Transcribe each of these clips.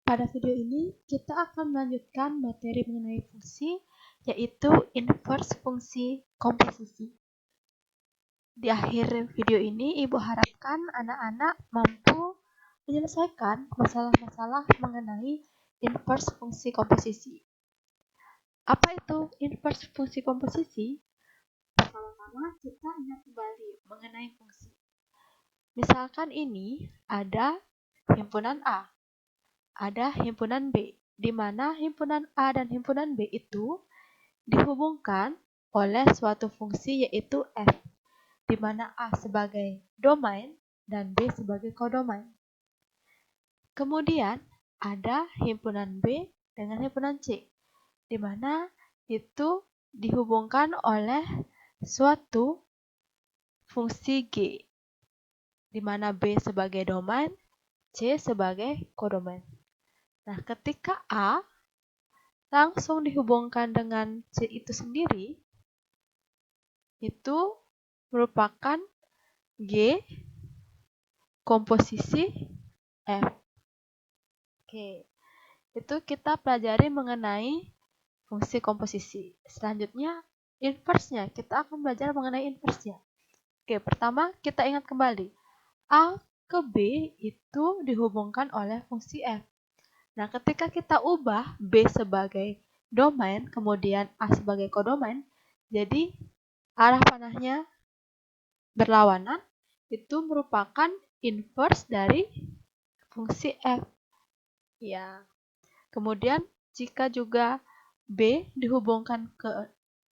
Pada video ini, kita akan melanjutkan materi mengenai fungsi, yaitu inverse fungsi komposisi. Di akhir video ini, Ibu harapkan anak-anak mampu menyelesaikan masalah-masalah mengenai inverse fungsi komposisi. Apa itu inverse fungsi komposisi? Pertama-tama, kita ingat kembali mengenai fungsi. Misalkan ini ada himpunan A. Ada himpunan B, di mana himpunan A dan himpunan B itu dihubungkan oleh suatu fungsi yaitu F, di mana A sebagai domain dan B sebagai kodomain. Kemudian ada himpunan B dengan himpunan C, di mana itu dihubungkan oleh suatu fungsi G, di mana B sebagai domain, C sebagai kodomain. Nah, ketika A langsung dihubungkan dengan C itu sendiri, itu merupakan G komposisi F. Oke, itu kita pelajari mengenai fungsi komposisi. Selanjutnya, inverse-nya. Kita akan belajar mengenai inverse-nya. Oke, pertama kita ingat kembali. A ke B itu dihubungkan oleh fungsi F. Nah, ketika kita ubah B sebagai domain, kemudian A sebagai kodomain, jadi arah panahnya berlawanan, itu merupakan inverse dari fungsi F. Ya. Kemudian, jika juga B dihubungkan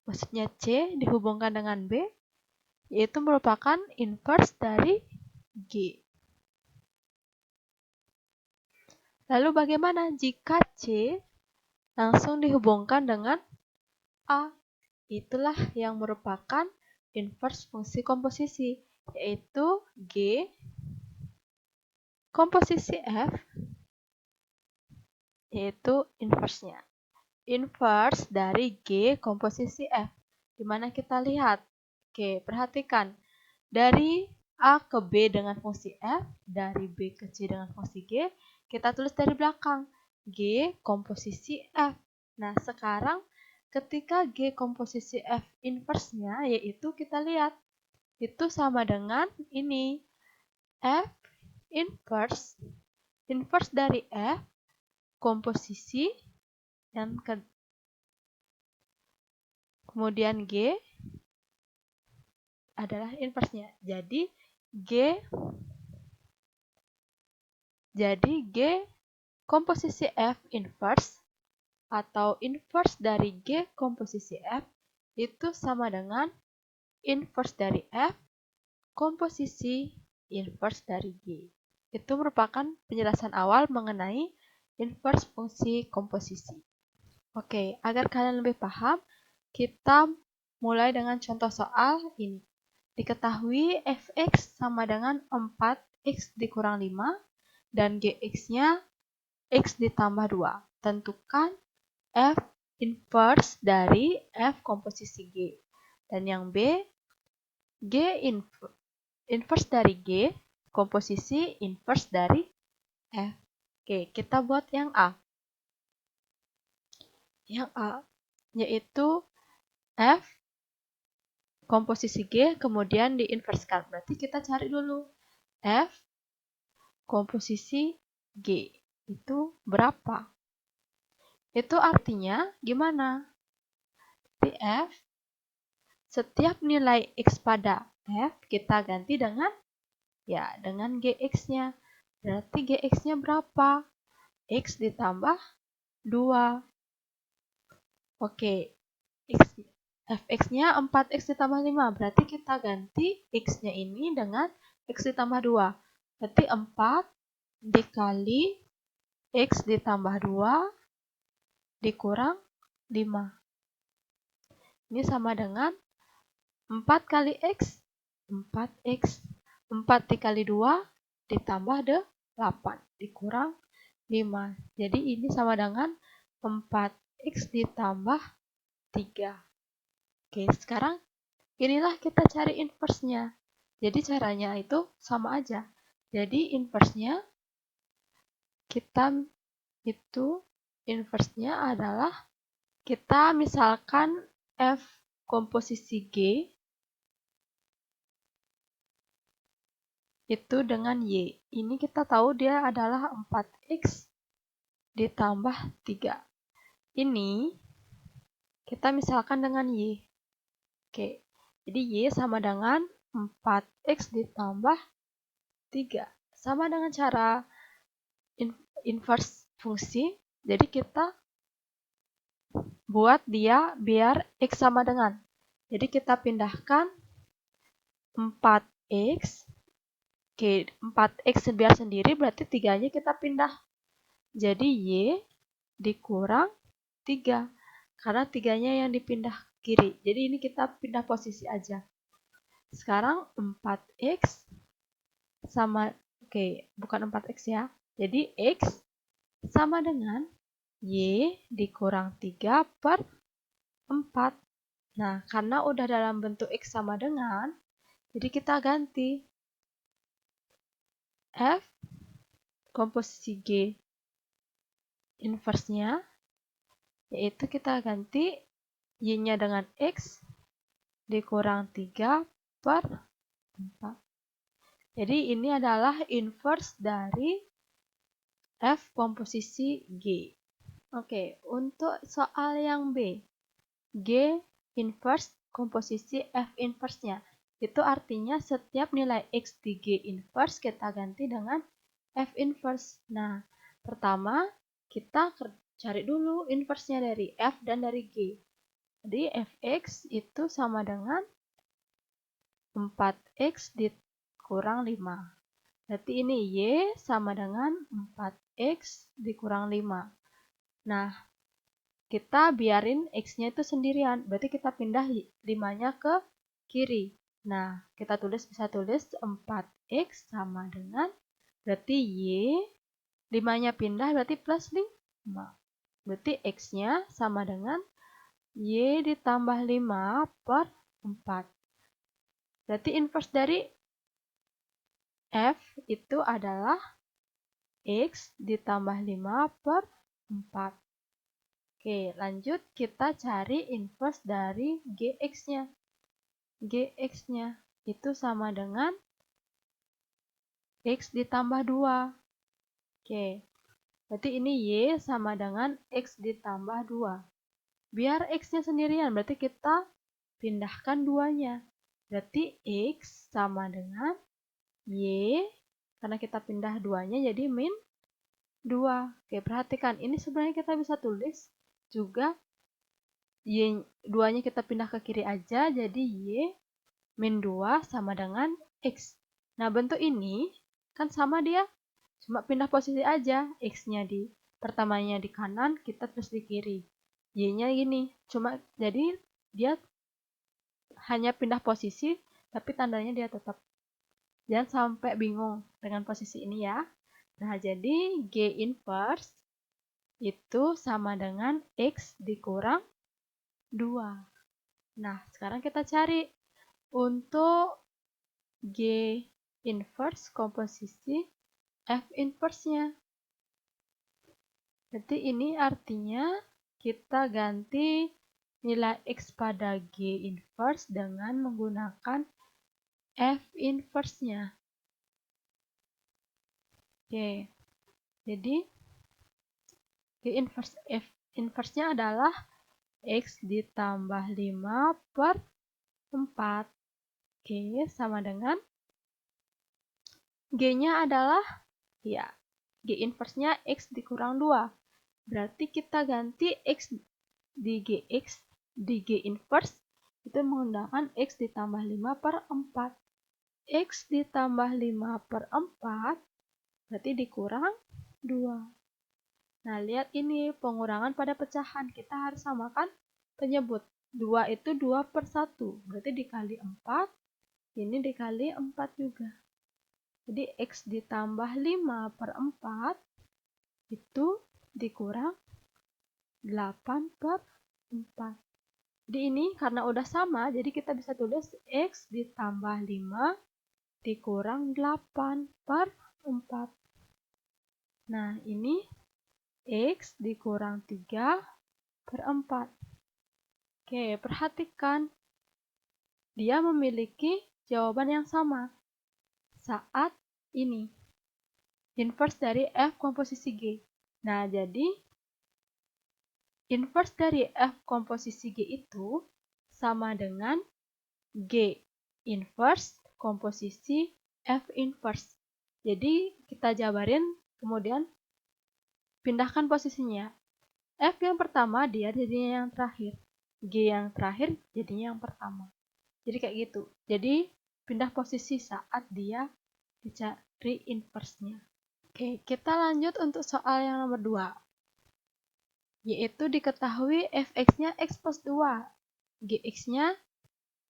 maksudnya C dihubungkan dengan B, yaitu merupakan inverse dari G. Lalu bagaimana jika C langsung dihubungkan dengan A? Itulah yang merupakan inverse fungsi komposisi, yaitu G komposisi F, yaitu inverse-nya. Inverse dari G komposisi F, dimana kita lihat. Oke, perhatikan. Dari A ke B dengan fungsi F, dari B ke C dengan fungsi G, kita tulis dari belakang. G komposisi F. Nah, sekarang ketika G komposisi F inverse-nya, yaitu kita lihat. Itu sama dengan ini. F inverse. Inverse dari F komposisi dan kemudian G adalah inverse-nya. Jadi G komposisi F inverse atau inverse dari G komposisi F itu sama dengan inverse dari F komposisi inverse dari G. Itu merupakan penjelasan awal mengenai inverse fungsi komposisi. Oke, agar kalian lebih paham, kita mulai dengan contoh soal ini. Diketahui fx sama dengan 4x dikurang 5 dan gx-nya x ditambah 2. Tentukan f inverse dari f komposisi G. Dan yang B, G inverse dari G komposisi inverse dari F. Oke, kita buat yang A. Yang A yaitu F komposisi G kemudian diinverskan. Berarti kita cari dulu F komposisi G itu berapa? Itu artinya gimana? Di F, setiap nilai X pada F kita ganti dengan GX-nya. Berarti GX-nya berapa? X ditambah 2. Oke, Fx-nya 4x ditambah 5. Berarti kita ganti X-nya ini dengan X ditambah 2. Berarti 4 dikali X ditambah 2 dikurang 5. Ini sama dengan 4 kali X, 4X. 4 dikali 2 ditambah 8 dikurang 5. Jadi ini sama dengan 4X ditambah 3. Oke, sekarang inilah kita cari inverse-nya. Jadi caranya itu sama aja. Jadi inverse-nya kita itu inverse-nya adalah kita misalkan F komposisi G itu dengan Y. Ini kita tahu dia adalah 4X ditambah 3. Ini kita misalkan dengan Y. Oke, jadi Y sama dengan 4X ditambah 3. Sama dengan cara inverse fungsi. Jadi kita buat dia biar X sama dengan. Jadi kita pindahkan 4X. Oke, 4X biar sendiri berarti 3-nya kita pindah. Jadi Y dikurang 3. Karena 3-nya yang dipindah kiri. Jadi ini kita pindah posisi aja. Sekarang 4X sama, bukan 4X ya. Jadi X sama dengan Y dikurang 3 per 4. Nah, karena udah dalam bentuk X sama dengan, jadi kita ganti F komposisi G inverse-nya, yaitu kita ganti Y-nya dengan X dikurang 3 per 4. Jadi ini adalah inverse dari F komposisi G. Oke, untuk soal yang B, G inverse komposisi F inverse-nya. Itu artinya setiap nilai X di G inverse kita ganti dengan F inverse. Nah, pertama kita cari dulu inverse-nya dari F dan dari G. Jadi Fx itu sama dengan 4X dikurang 5. Berarti ini Y sama dengan 4X dikurang 5. Nah, kita biarin X-nya itu sendirian. Berarti kita pindah 5-nya ke kiri. Nah, kita bisa tulis 4X sama dengan, berarti Y, 5-nya pindah berarti plus 5. Berarti X-nya sama dengan Y ditambah 5 per 4. Berarti inverse dari F itu adalah X ditambah 5 per 4. Oke, lanjut kita cari inverse dari Gx-nya. Gx-nya itu sama dengan X ditambah 2. Oke, berarti ini Y sama dengan X ditambah 2. Biar X-nya sendirian, berarti kita pindahkan 2-nya. Berarti X sama dengan Y, karena kita pindah 2-nya jadi min 2. Oke, perhatikan, ini sebenarnya kita bisa tulis juga Y 2-nya kita pindah ke kiri aja, jadi Y min 2 sama dengan X. Nah, bentuk ini kan sama dia, cuma pindah posisi aja. X-nya di pertamanya di kanan, kita terus di kiri. Y-nya gini, cuma jadi dia hanya pindah posisi, tapi tandanya dia tetap. Jangan sampai bingung dengan posisi ini ya. Nah, jadi G inverse itu sama dengan X dikurang 2. Nah, sekarang kita cari untuk G inverse komposisi F inverse-nya. Berarti ini artinya kita ganti nilai X pada G inverse dengan menggunakan F inverse-nya. Oke, jadi G inverse F inverse-nya adalah X ditambah 5 per 4. Oke, sama dengan G-nya adalah, ya, G inverse-nya X dikurang 2. Berarti kita ganti X di Gx di G inverse itu menggunakan X ditambah 5 per 4. X ditambah 5 per 4 berarti dikurang 2. Nah, lihat ini pengurangan pada pecahan. Kita harus samakan penyebut. 2 itu 2 per 1. Berarti dikali 4. Ini dikali 4 juga. Jadi X ditambah 5 per 4 itu dikurang 8 per 4. Jadi ini karena udah sama, jadi kita bisa tulis X ditambah 5 dikurang 8 per 4. Nah, ini X dikurang 3/4. Oke, perhatikan. Dia memiliki jawaban yang sama saat ini. Inverse dari F komposisi G. Nah, jadi inverse dari F komposisi G itu sama dengan G inverse komposisi F inverse. Jadi kita jabarin, kemudian pindahkan posisinya. F yang pertama dia jadinya yang terakhir. G yang terakhir jadinya yang pertama. Jadi kayak gitu. Jadi pindah posisi saat dia dicari inverse-nya. Oke, kita lanjut untuk soal yang nomor 2. Yaitu diketahui fx-nya x plus 2. Gx-nya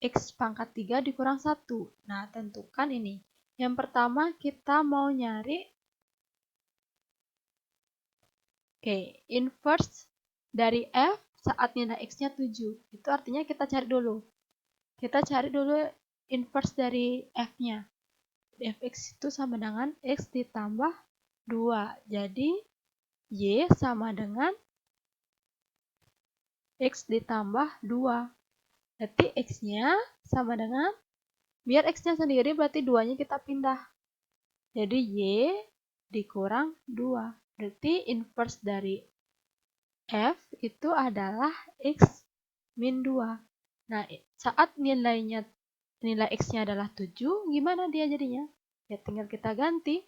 x pangkat 3 dikurang 1. Nah, tentukan ini. Yang pertama kita mau nyari inverse dari f saat nilai x-nya 7. Itu artinya kita cari dulu. Kita cari dulu inverse dari f-nya. Fx itu sama dengan x ditambah 2. Jadi, y sama dengan x ditambah 2. Berarti x-nya sama dengan, biar x-nya sendiri berarti 2-nya kita pindah. Jadi, y dikurang 2. Berarti inverse dari f itu adalah x min 2. Nah, saat nilai x-nya adalah 7, gimana dia jadinya? Ya tinggal kita ganti.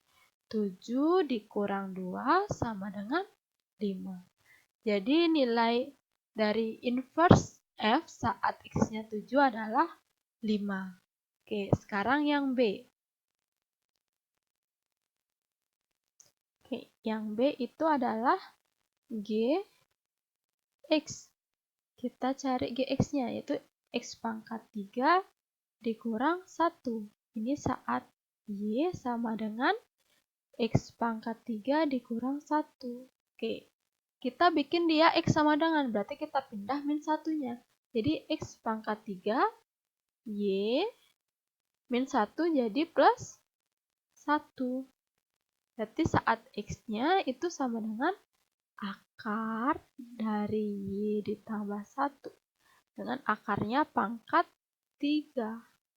7 dikurang 2 sama dengan 5. Jadi nilai dari inverse f saat x-nya 7 adalah 5. Oke, sekarang yang B. Oke, yang B itu adalah Gx. Kita cari Gx-nya, yaitu x pangkat 3 dikurang 1. Ini saat y sama dengan x pangkat 3 dikurang 1. Oke, kita bikin dia x sama dengan, berarti kita pindah min 1-nya. Jadi x pangkat 3, y min 1 jadi plus 1. Berarti saat x-nya itu sama dengan akar dari y ditambah 1. Dengan akarnya pangkat 3.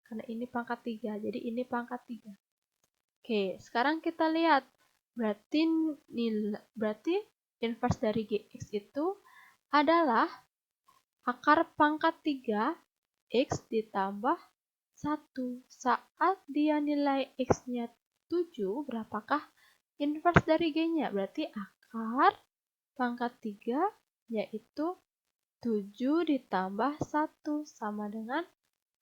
Karena ini pangkat 3, jadi ini pangkat 3. Oke, sekarang kita lihat. Berarti inverse dari Gx itu adalah akar pangkat 3 x ditambah 1. Saat dia nilai x-nya 7, berapakah inverse dari G-nya? Berarti akar pangkat 3 yaitu 7 ditambah 1 sama dengan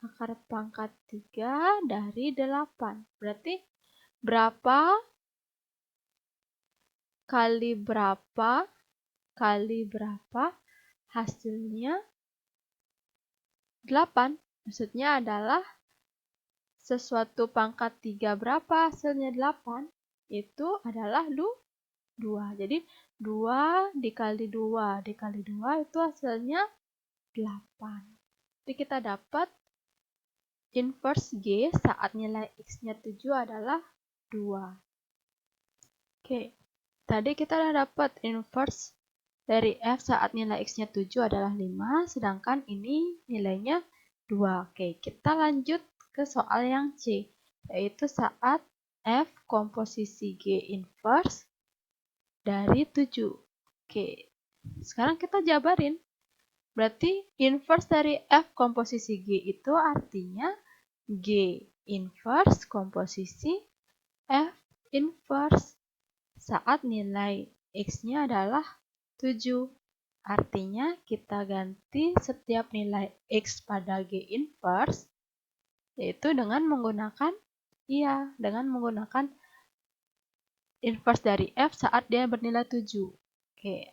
akar pangkat 3 dari 8. Berarti berapa kali berapa kali berapa hasilnya 8. Maksudnya adalah sesuatu pangkat 3 berapa hasilnya 8? Itu adalah 2. Jadi 2 dikali 2 dikali 2 itu hasilnya 8. Jadi kita dapat inverse G saat nilai X-nya 7 adalah 2. Oke, tadi kita udah dapat inverse dari F saat nilai X-nya 7 adalah 5, sedangkan ini nilainya 2. Oke, kita lanjut ke soal yang C, yaitu saat F komposisi G inverse dari 7. Oke, sekarang kita jabarin. Berarti inverse dari F komposisi G itu artinya G inverse komposisi F inverse saat nilai X-nya adalah 7. Artinya kita ganti setiap nilai X pada G inverse yaitu dengan menggunakan inverse dari F saat dia bernilai 7. Oke.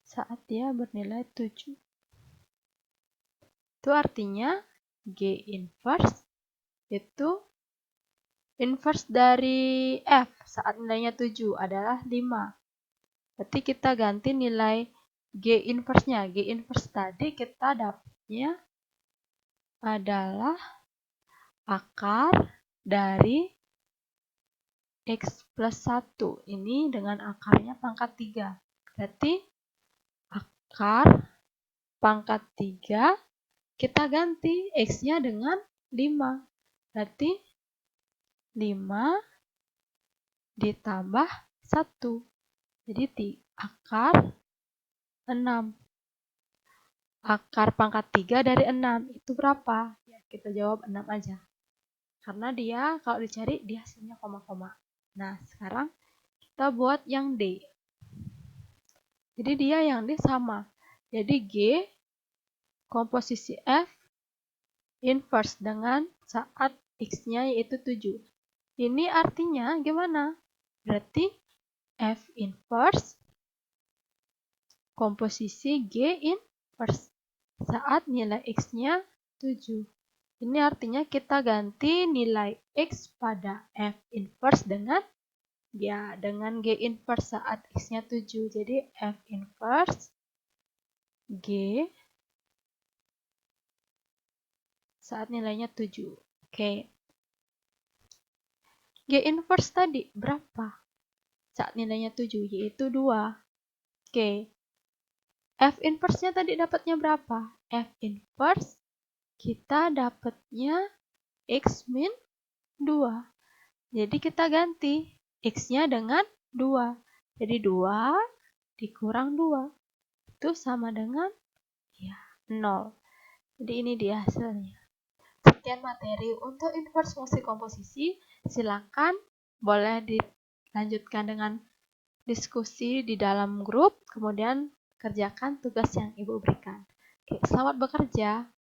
Saat dia bernilai 7. Itu artinya G inverse itu inverse dari F saat nilainya 7 adalah 5. Berarti kita ganti nilai G inverse-nya. G inverse tadi kita dapatnya adalah akar dari X plus 1. Ini dengan akarnya pangkat 3. Berarti akar pangkat 3 kita ganti X-nya dengan 5. Berarti 5 ditambah 1. Jadi akar 6. Akar pangkat 3 dari 6 itu berapa? Ya, kita jawab 6 aja. Karena dia kalau dicari dia hasilnya koma-koma. Nah, sekarang kita buat yang D. Jadi dia yang D sama. Jadi G komposisi F inverse dengan saat X-nya yaitu 7. Ini artinya gimana? Berarti F inverse komposisi G inverse saat nilai X-nya 7. Ini artinya kita ganti nilai X pada F inverse dengan dengan G inverse saat X-nya 7. Jadi F inverse G saat nilainya 7. Oke. G inverse tadi berapa? Saat nilainya 7, yaitu 2. Oke. F inverse-nya tadi dapatnya berapa? F inverse kita dapatnya X min 2. Jadi kita ganti X-nya dengan 2. Jadi 2 dikurang 2. Itu sama dengan 0. Jadi ini dia hasilnya. Sekian materi untuk inverse fungsi komposisi. Silakan boleh dilanjutkan dengan diskusi di dalam grup, kemudian kerjakan tugas yang Ibu berikan. Oke, selamat bekerja.